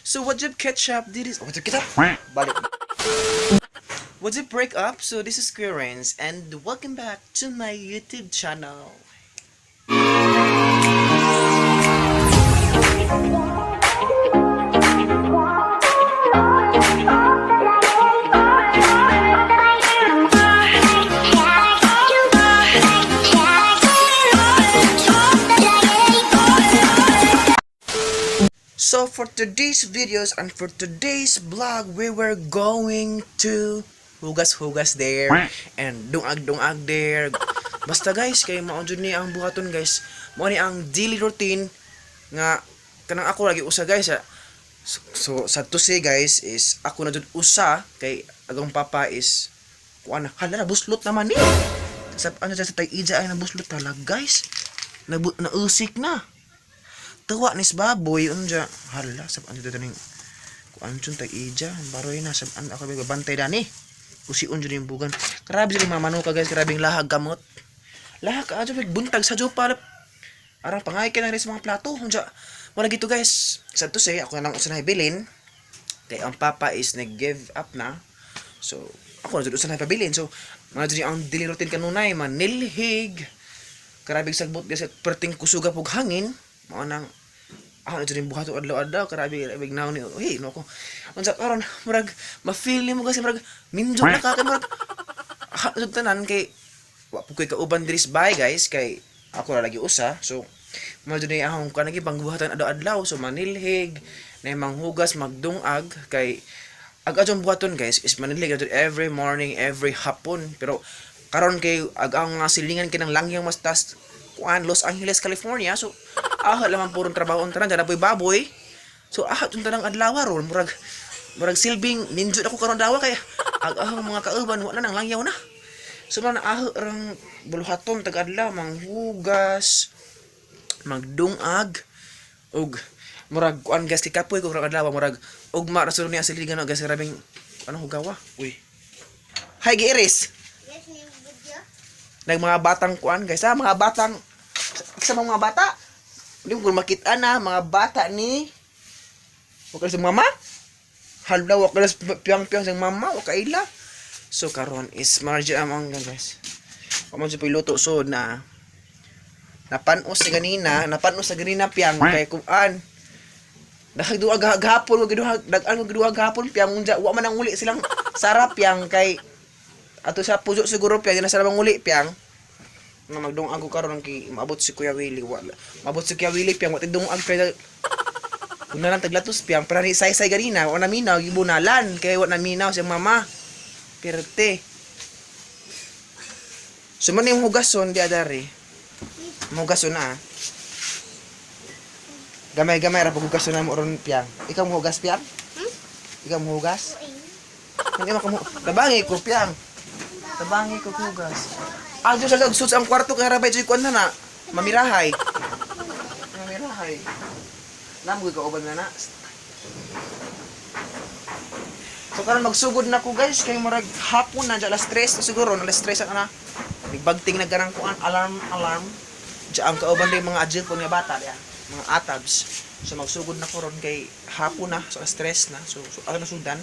So what's up, ketchup? This is what's up, ketchup? Balik. What's up, break up? So this is Kuya Rence, and welcome back to my YouTube channel. So for today's videos and for today's vlog, we were going to hugas-hugas there and dungag-dungag there. Basta guys, kay mao jud ni ang buhaton guys. Mao ni ang daily routine nga kanang ako lagi usa guys. So sad to say guys is ako na jud usa kay agong papa is kuan hala buslot naman ni. Sa ano sa tay ija ay nabuslot talaga guys. Nausik na. Tuwa nis baboy unja hala sab ano dito ning kuan chun tag ija baroy na sab an ako bantay dani usiun jud yung bugan grabe jud mamano ka guys grabing lahag kamot lahag ka ajo buntag sa jupa ara pangay ka na rin sa mga plato unja wala gito guys sad to say ako na lang usa na bilin kay ang papa is nag-give up na so ako na jud usa na pabilin so mga jud ang daily routine kanunay manilhig grabe sagbot guys perting kusuga pug hangin mao nang ako na dyan buhato adlaw-adlaw karabi naon ni hey no ko unsa karon murag ma-feel nimo kasi murag minjo na ka kay murag jud tanan kay wa po koy kauban diri sa bahay guys kay ako na lagi usa so mao jud ni akong kanagi pangbuhatan adlaw-adlaw so manilhig na manghugas magdungag kay ag-adjong buhaton guys is manilhig jud every morning every hapon pero karon kay ang silingan kinang langyang mas tas kuan Los Angeles California so lamang purong trabaho on tanan dyan apoy baboy so jud tanang adlaw ron murag silbing ninjud ako karon dawa kay ang mga kauban wala nang langyaw na so man rang buluhaton tag adlaw manghugas magdungag ug murag kuan gas kikapoy ko karon adlaw murag ugma ra niya silingan gas rabing ano hugawa uy hi giiris nag mga batang kuan guys mga batang sa mga bata hindi mo makita na mga bata ni wala sa mama hala wala sa piyang-piyang sa mama wala ila so karon is margin among guys kamo sa piloto so napanos sa ganina piyang kay kuan dagduha gahapon gidua gahapon piyang unja wa man ang uli silang sarap piyang kay ato sa puso siguro piyang na sa uli piyang nga magdung ako karon kay maabot si Kuya Willie wala maabot si Kuya Willie piyang wa tidung ag pero una lang taglatos piyang para ni say ganina wa na minaw gibunalan kay wa na minaw si mama perte so man yung hugason di adari hugason na gamay ra pag hugason na mo ron piyang ikaw mo hugas piyang ikaw mo hugas hindi makamu tabangi ko piyang tabangi ko hugas Ajo sa sus ang kwarto kay rabay joy kon na mamirahay. Namoy ka uban na. So karon magsugod na ko guys kay murag hapon na alas 3 siguro alas 3 na. Bigbagting na garang kuan alarm. Diya ang kauban day mga adjil po nga bata diya, mga atabs. So magsugod na ko ron kay hapon na so alas 3 na. So ano sudan?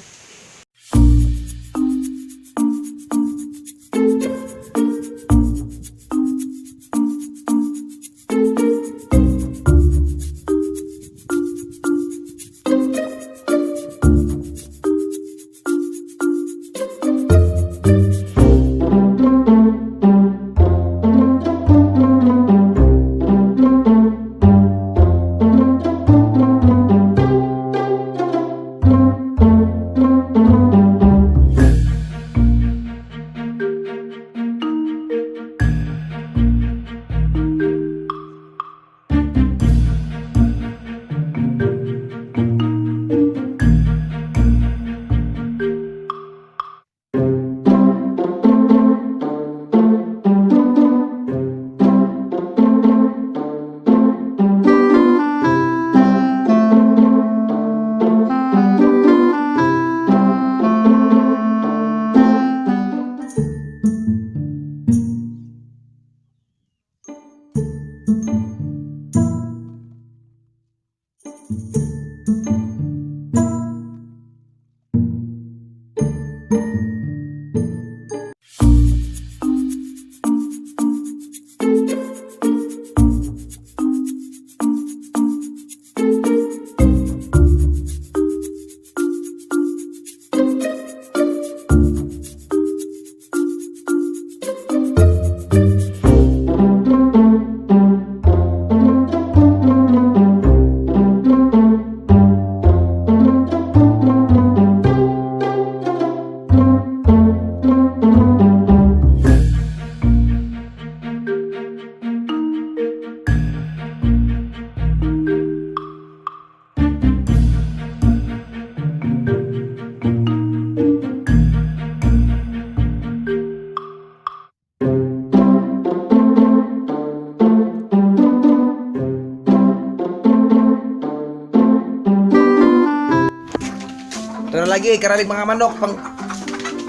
Ito na lagi, karami mga manok, pang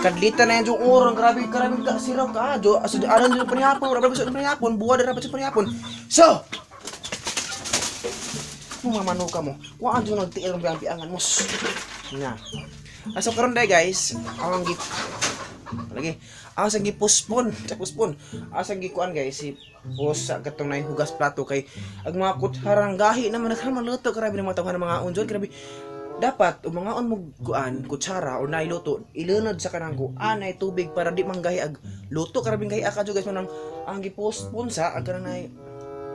kadlita na yan yung urong, karami ka, siraw ka, ano nyo panihapon, rapat sa panihapon, buwa na rapat sa panihapon. So, mga manok ka mo, kuhaan dyan nagtiil ng biang-biangan mo. Nga. So, karon day guys, ang lagi, ang postpone, kuan guys, si pos sa katong hugas plato kay ang mga kutharang gahi naman nagmaluto, grabe ng mga tawhan ng mga unjod, grabe. Dapat umangaon mo kuan kutsara or nailuto ilunod sa kanang kuan ay tubig para di manggahi ag luto karabing gahi aka jud guys manang ang gipostpone sa ag kanang nay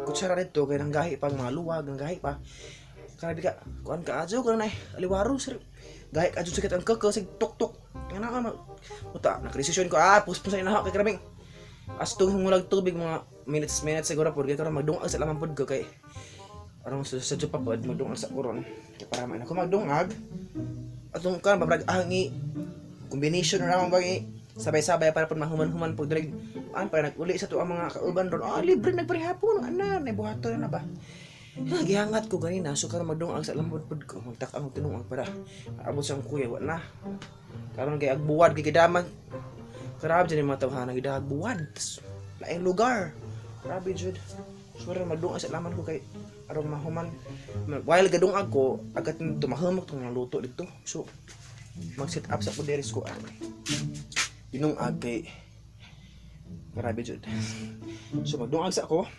kutsara dito kay nang gahi pang mga luwag nang gahi pa karabi ka kuan ka adto kanang nay aliwaro sir gahi ka adto sakit ang kaka sig tok ngana ka uta nakadesisyon ko postpone sa inaha kay karabing astong mulag tubig mga minutes siguro pud kay karon magdungag sa lamang pud ko kay arong sa pa pod magdungag sa kuron kay para man ako magdungag atong kan babrag angi combination ra man bagi sabay-sabay para pud mahuman-human pud direk an para naguli sa to ang mga kauban ron libre nagparehapon ana nay buhaton na ba gihangat ko ganina so karon magdungag sa lambot pud ko magtak ang tinungag para abot sa kuya wa na karon kay agbuwad kay kidaman karab dyan yung mga tawhanan gidagbuwad laing lugar grabe jud sure magdungag sa laman ko kay aron mahuman while gadungag ko agat tumahamak tong luto dito so mag set up sa puderis ko dinungag kay grabe jud so magdungag sa ako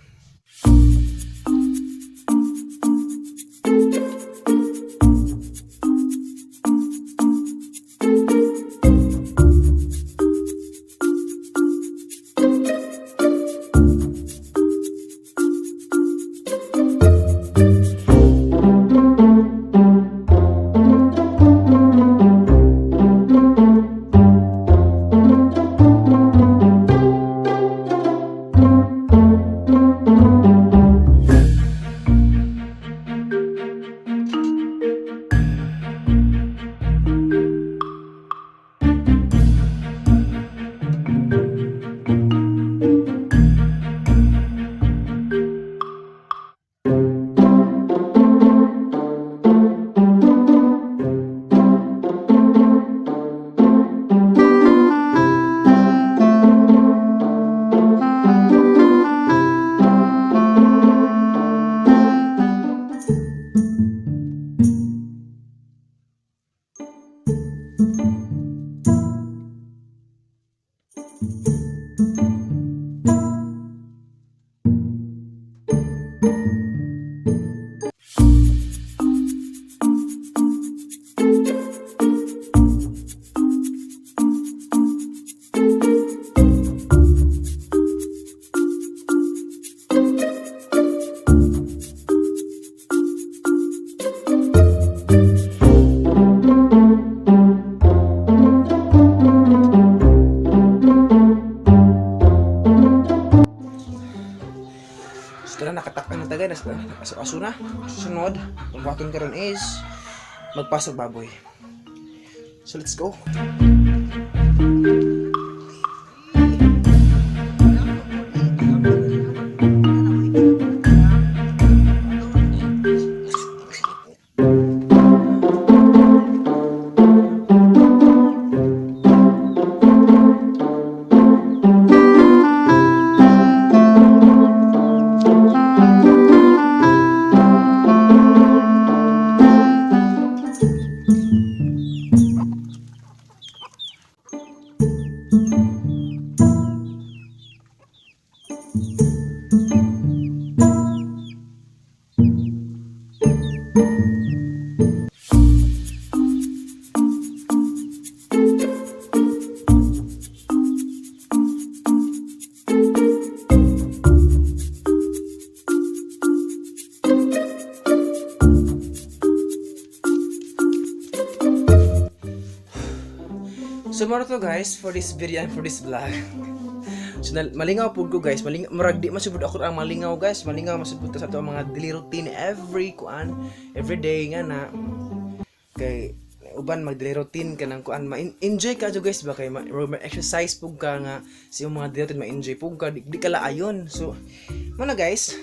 aso na sunod ang baton karon is magpasok baboy so let's go So maro to guys for this video and for this vlog. So malingaw pud ko guys, murag di masubod ako ang malingaw guys, malingaw masubod ta sa to mga daily routine every day nga na kay uban mag daily routine kanang kuan ma-enjoy ka jo guys ba kay exercise pug ka nga sa mga daily routine ma-enjoy pug ka di kala ayon. So muna guys,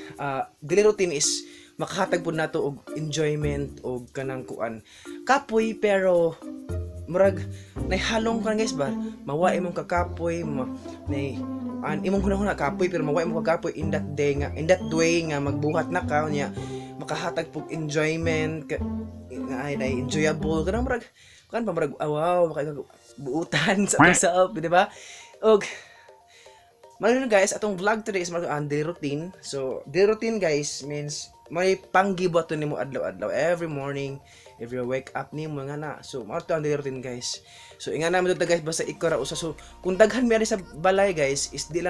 daily routine is makahatag pud nato og enjoyment og kanang kuan kapoy, pero murag naihalong kan guys ba, mawa imong kakapoy nay imong hunahuna kapoy pero mawa imong kakapoy in that day nga, in that way nga magbuhat na ka nya, makahatag pug enjoyment nga ay enjoyable kanang murag kan pa murag wow buutan sa usap, di ba? Og Malino guys, atong vlog today is ang daily routine. So, daily routine guys means may panggibot to nimo adlaw-adlaw every morning, if you wake up nimo nga na. So, mao to ang daily routine guys. So, inga naman to guys basta ikaw ra usa. So, kung daghan mi sa balay guys is di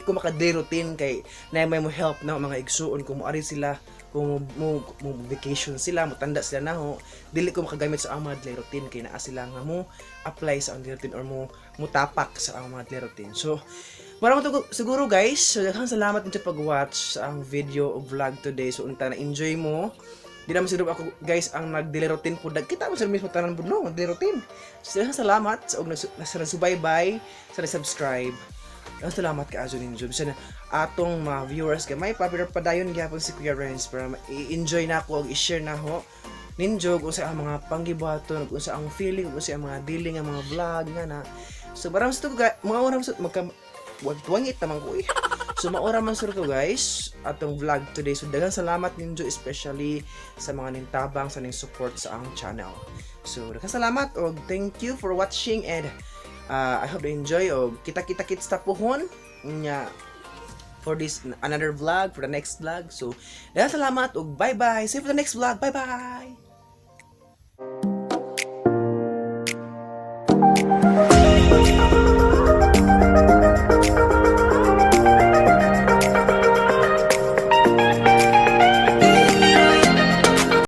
ko maka daily routine kay na may mo help na mga igsuon kung moari sila, kung mo vacation sila, mo tanda sila naho, dili ko makagamit sa ang mga daily routine kay naa sila nga mo apply sa ang daily routine or mo tapak sa ang mga daily routine. So, maraming to siguro guys. So, daghang salamat din sa pag-watch sa ang video o vlog today. So, unta na enjoy mo. Di naman siguro ako guys ang nag-daily routine po. Kita mo sa mismo tanan po no, daily routine. So, daghang salamat sa nagsubaybay, sa nag-subscribe. Daghang salamat ka ajo ninyo. Bisa na atong mga viewers kay may popular padayon gyapon si Kuya Rence para i-enjoy na ako og i-share na ho ninyo kung sa mga panggibuhaton, kung sa ang feeling, kung sa mga dealing nga mga vlog nga na. So, maraming sa mga oras wangit naman ko eh. So maura man sir ko guys atong vlog today. So daghang salamat ninyo especially sa mga nintabang sa ning support sa ang channel. So daghang salamat og thank you for watching and I hope you enjoy og kita-kita kits tapuhon nya for this another vlog, for the next vlog. So daghang salamat og bye bye. See you for the next vlog. Bye bye.